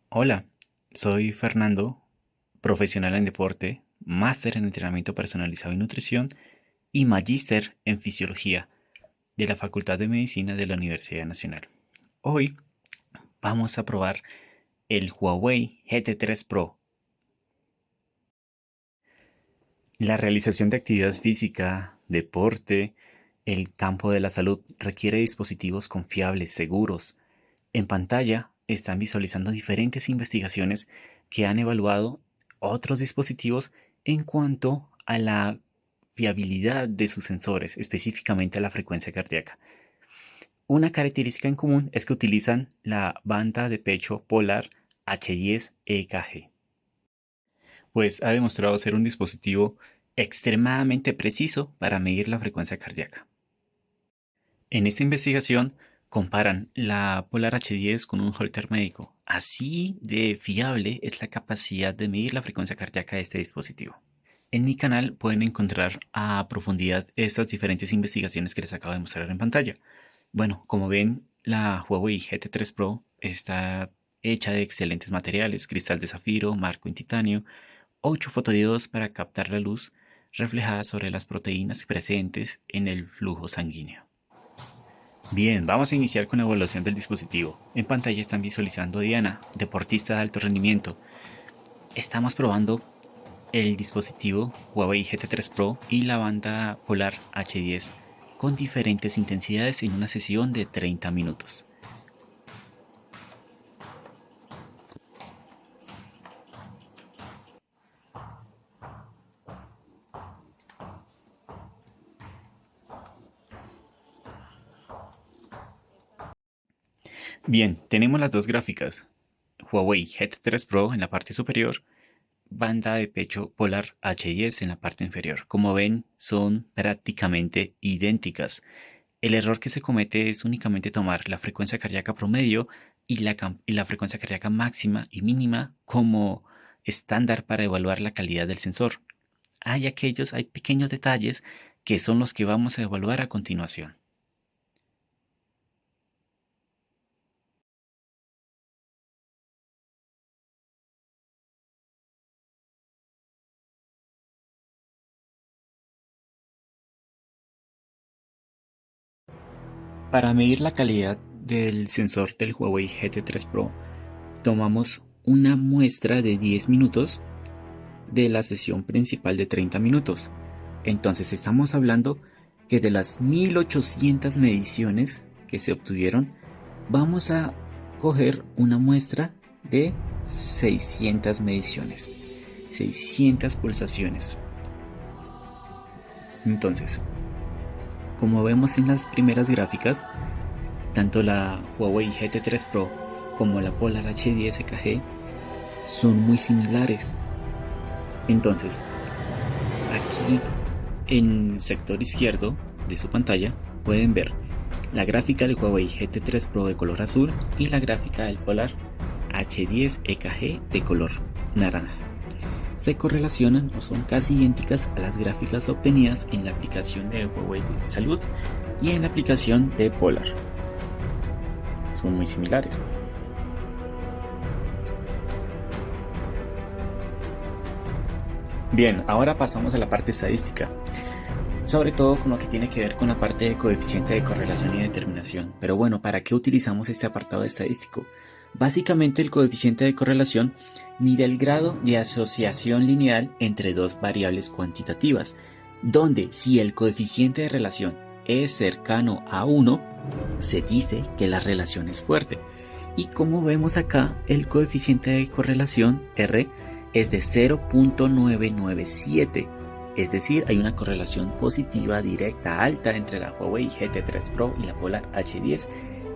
Hola, soy Fernando, profesional en deporte, máster en entrenamiento personalizado y nutrición y magíster en fisiología de la Facultad de Medicina de la Universidad Nacional. Hoy vamos a probar el Huawei GT3 Pro. La realización de actividad física, deporte, el campo de la salud requiere dispositivos confiables, seguros. En pantalla están visualizando diferentes investigaciones que han evaluado otros dispositivos en cuanto a la fiabilidad de sus sensores, específicamente a la frecuencia cardíaca. Una característica en común es que utilizan la banda de pecho polar H10 EKG, pues ha demostrado ser un dispositivo extremadamente preciso para medir la frecuencia cardíaca. En esta investigación comparan la Polar H10 con un holter médico. Así de fiable es la capacidad de medir la frecuencia cardíaca de este dispositivo. En mi canal pueden encontrar a profundidad estas diferentes investigaciones que les acabo de mostrar en pantalla. Bueno, como ven, la Huawei GT3 Pro está hecha de excelentes materiales: cristal de zafiro, marco en titanio, 8 fotodiodos para captar la luz reflejada sobre las proteínas presentes en el flujo sanguíneo. Bien, vamos a iniciar con la evaluación del dispositivo. En pantalla están visualizando a Diana, deportista de alto rendimiento. Estamos probando el dispositivo Huawei GT3 Pro y la banda Polar H10 con diferentes intensidades en una sesión de 30 minutos. Bien, tenemos las dos gráficas. Huawei GT3 Pro en la parte superior, banda de pecho Polar H10 en la parte inferior. Como ven, son prácticamente idénticas. El error que se comete es únicamente tomar la frecuencia cardíaca promedio y la frecuencia cardíaca máxima y mínima como estándar para evaluar la calidad del sensor. Hay pequeños detalles que son los que vamos a evaluar a continuación. Para medir la calidad del sensor del Huawei GT3 Pro, tomamos una muestra de 10 minutos de la sesión principal de 30 minutos. Entonces estamos hablando que de las 1800 mediciones que se obtuvieron, vamos a coger una muestra de 600 mediciones, 600 pulsaciones. Entonces, como vemos en las primeras gráficas, tanto la Huawei GT3 Pro como la Polar H10 EKG son muy similares. Entonces, aquí en el sector izquierdo de su pantalla pueden ver la gráfica del Huawei GT3 Pro de color azul y la gráfica del Polar H10 EKG de color naranja. Se correlacionan o son casi idénticas a las gráficas obtenidas en la aplicación de Huawei Salud y en la aplicación de Polar. Son muy similares. Bien, ahora pasamos a la parte estadística, sobre todo con lo que tiene que ver con la parte de coeficiente de correlación y determinación. Pero bueno, ¿para qué utilizamos este apartado estadístico? Básicamente, el coeficiente de correlación mide el grado de asociación lineal entre dos variables cuantitativas, donde si el coeficiente de relación es cercano a 1, se dice que la relación es fuerte. Y como vemos acá, el coeficiente de correlación R es de 0.997. Es decir, hay una correlación positiva directa alta entre la Huawei GT3 Pro y la Polar H10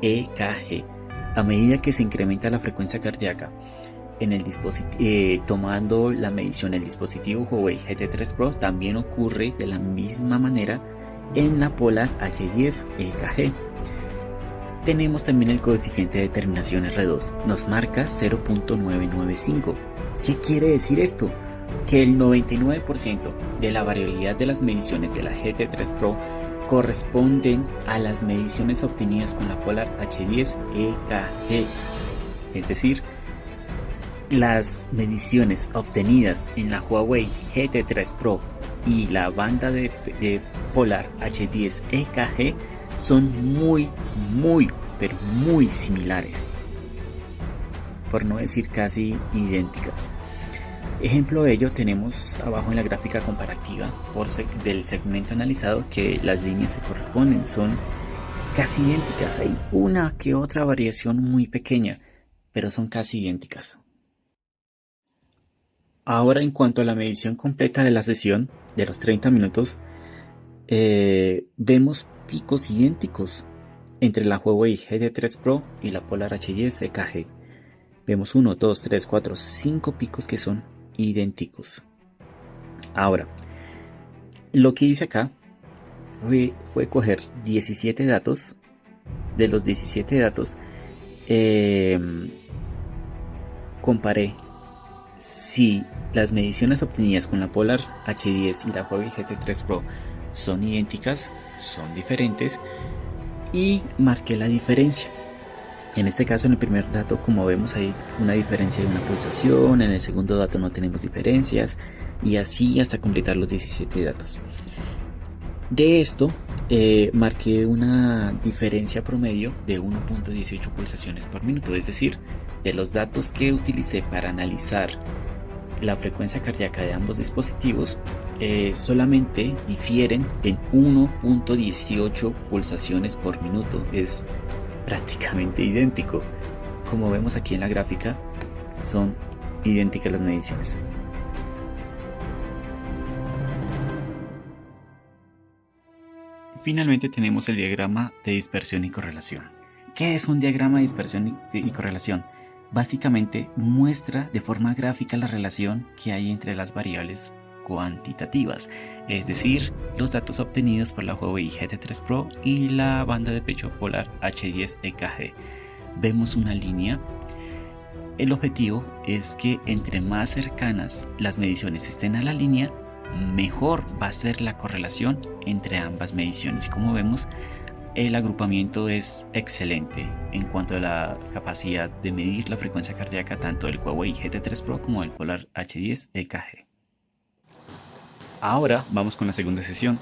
EKG. A medida que se incrementa la frecuencia cardíaca en el tomando la medición el dispositivo Huawei GT3 Pro, también ocurre de la misma manera en la Polar H10 EKG. Tenemos también el coeficiente de determinación R2, nos marca 0.995. ¿Qué quiere decir esto? Que el 99% de la variabilidad de las mediciones de la GT3 Pro corresponden a las mediciones obtenidas con la Polar H10 EKG. Es decir, Las mediciones obtenidas en la Huawei GT3 Pro y la banda de Polar H10 EKG son pero muy similares, por no decir casi idénticas. Ejemplo de ello tenemos abajo en la gráfica comparativa del segmento analizado, que las líneas se corresponden, son casi idénticas. Hay una que otra variación muy pequeña, pero son casi idénticas. Ahora, en cuanto a la medición completa de la sesión de los 30 minutos, vemos picos idénticos entre la Huawei GT3 Pro y la Polar H10 EKG. Vemos 1, 2, 3, 4, 5 picos que son idénticos. Ahora, lo que hice acá fue coger 17 datos. De los 17 datos, comparé si las mediciones obtenidas con la Polar H10 y la Huawei GT3 Pro son idénticas, son diferentes, y marqué la diferencia. En este caso, en el primer dato, como vemos, hay una diferencia de una pulsación. En el segundo dato no tenemos diferencias, y así hasta completar los 17 datos. De esto, marqué una diferencia promedio de 1.18 pulsaciones por minuto, es decir, de los datos que utilicé para analizar la frecuencia cardíaca de ambos dispositivos, solamente difieren en 1.18 pulsaciones por minuto. Es prácticamente idéntico. Como vemos aquí en la gráfica, son idénticas las mediciones. Finalmente tenemos el diagrama de dispersión y correlación. ¿Qué es un diagrama de dispersión y correlación? Básicamente muestra de forma gráfica la relación que hay entre las variables cuantitativas, es decir, los datos obtenidos por la Huawei GT3 Pro y la banda de pecho Polar H10 EKG. Vemos una línea. El objetivo es que entre más cercanas las mediciones estén a la línea, mejor va a ser la correlación entre ambas mediciones. Y como vemos, el agrupamiento es excelente en cuanto a la capacidad de medir la frecuencia cardíaca tanto del Huawei GT3 Pro como del Polar H10 EKG. Ahora vamos con la segunda sesión.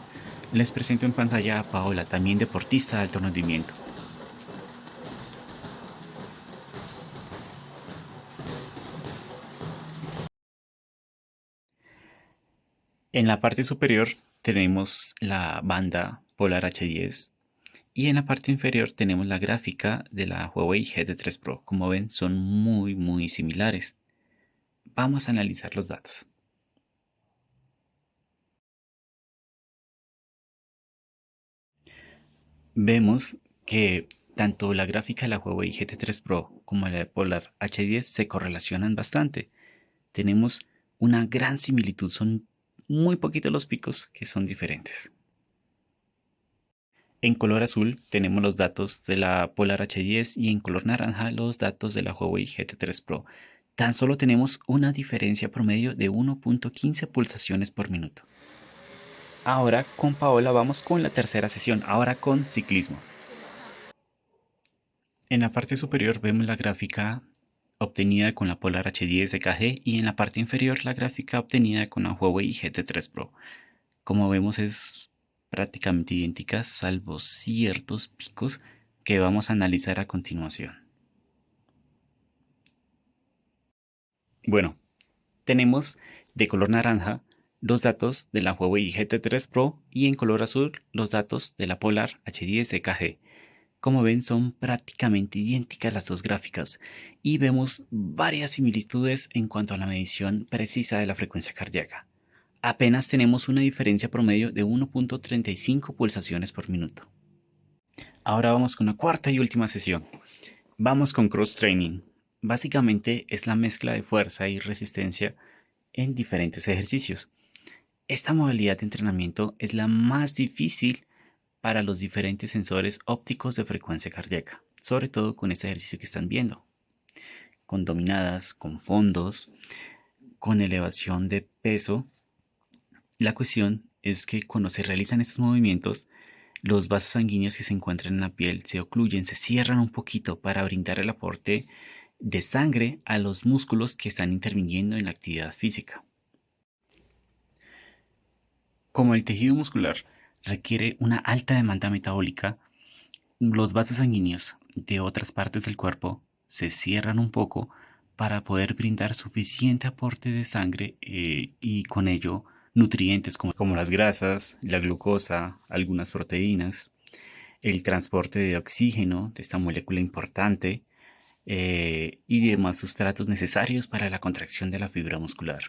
Les presento en pantalla a Paola, también deportista de alto rendimiento. En la parte superior tenemos la banda Polar H10 y en la parte inferior tenemos la gráfica de la Huawei GT3 Pro. Como ven, son muy similares. Vamos a analizar los datos. Vemos que tanto la gráfica de la Huawei GT3 Pro como la de Polar H10 se correlacionan bastante. Tenemos una gran similitud, son muy poquitos los picos que son diferentes. En color azul tenemos los datos de la Polar H10 y en color naranja los datos de la Huawei GT3 Pro. Tan solo tenemos una diferencia promedio de 1.15 pulsaciones por minuto. Ahora con Paola vamos con la tercera sesión, ahora con ciclismo. En la parte superior vemos la gráfica obtenida con la Polar H10 EKG y en la parte inferior la gráfica obtenida con la Huawei GT3 Pro. Como vemos, es prácticamente idéntica, salvo ciertos picos que vamos a analizar a continuación. Bueno, tenemos de color naranja los datos de la Huawei GT3 Pro y en color azul los datos de la Polar H10 EKG. Como ven, son prácticamente idénticas las dos gráficas y vemos varias similitudes en cuanto a la medición precisa de la frecuencia cardíaca. Apenas tenemos una diferencia promedio de 1.35 pulsaciones por minuto. Ahora vamos con la cuarta y última sesión. Vamos con cross training. Básicamente es la mezcla de fuerza y resistencia en diferentes ejercicios. Esta modalidad de entrenamiento es la más difícil para los diferentes sensores ópticos de frecuencia cardíaca, sobre todo con este ejercicio que están viendo, con dominadas, con fondos, con elevación de peso. La cuestión es que cuando se realizan estos movimientos, los vasos sanguíneos que se encuentran en la piel se ocluyen, se cierran un poquito para brindar el aporte de sangre a los músculos que están interviniendo en la actividad física. Como el tejido muscular requiere una alta demanda metabólica, los vasos sanguíneos de otras partes del cuerpo se cierran un poco para poder brindar suficiente aporte de sangre y con ello nutrientes como las grasas, la glucosa, algunas proteínas, el transporte de oxígeno de esta molécula importante y demás sustratos necesarios para la contracción de la fibra muscular.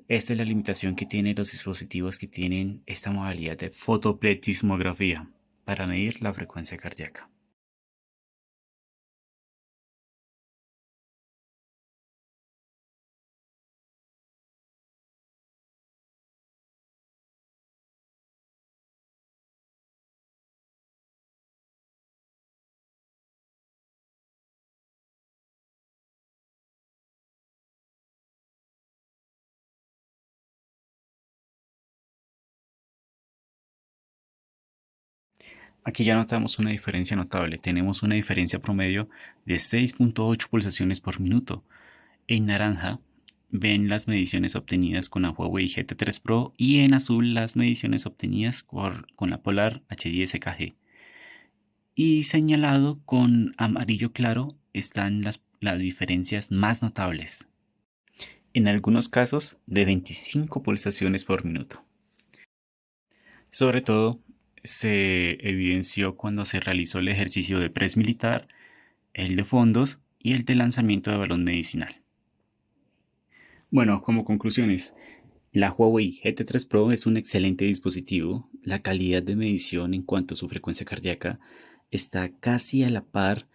Esta es la limitación que tienen los dispositivos que tienen esta modalidad de fotopletismografía para medir la frecuencia cardíaca. Aquí ya notamos una diferencia notable. Tenemos una diferencia promedio de 6.8 pulsaciones por minuto. En naranja ven las mediciones obtenidas con la Huawei GT3 Pro y en azul las mediciones obtenidas con la Polar H10 EKG. Y señalado con amarillo claro están las diferencias más notables. En algunos casos de 25 pulsaciones por minuto. Sobre todo se evidenció cuando se realizó el ejercicio de press militar, el de fondos y el de lanzamiento de balón medicinal. Bueno, como conclusiones, la Huawei GT3 Pro es un excelente dispositivo. La calidad de medición en cuanto a su frecuencia cardíaca está casi a la par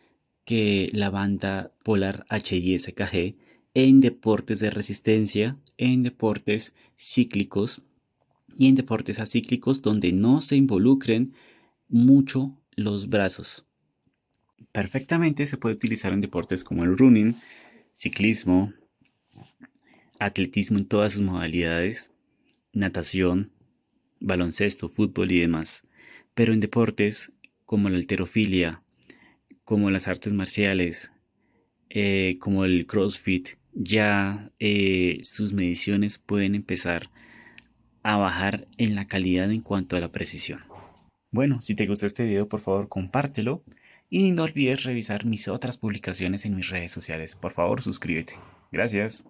que la banda Polar H10 EKG en deportes de resistencia, en deportes cíclicos y en deportes acíclicos donde no se involucren mucho los brazos. Perfectamente se puede utilizar en deportes como el running, ciclismo, atletismo en todas sus modalidades, natación, baloncesto, fútbol y demás. Pero en deportes como la halterofilia, como las artes marciales, como el CrossFit, ya sus mediciones pueden empezar a bajar en la calidad en cuanto a la precisión. Bueno, si te gustó este video, por favor, compártelo y no olvides revisar mis otras publicaciones en mis redes sociales. Por favor, suscríbete. Gracias.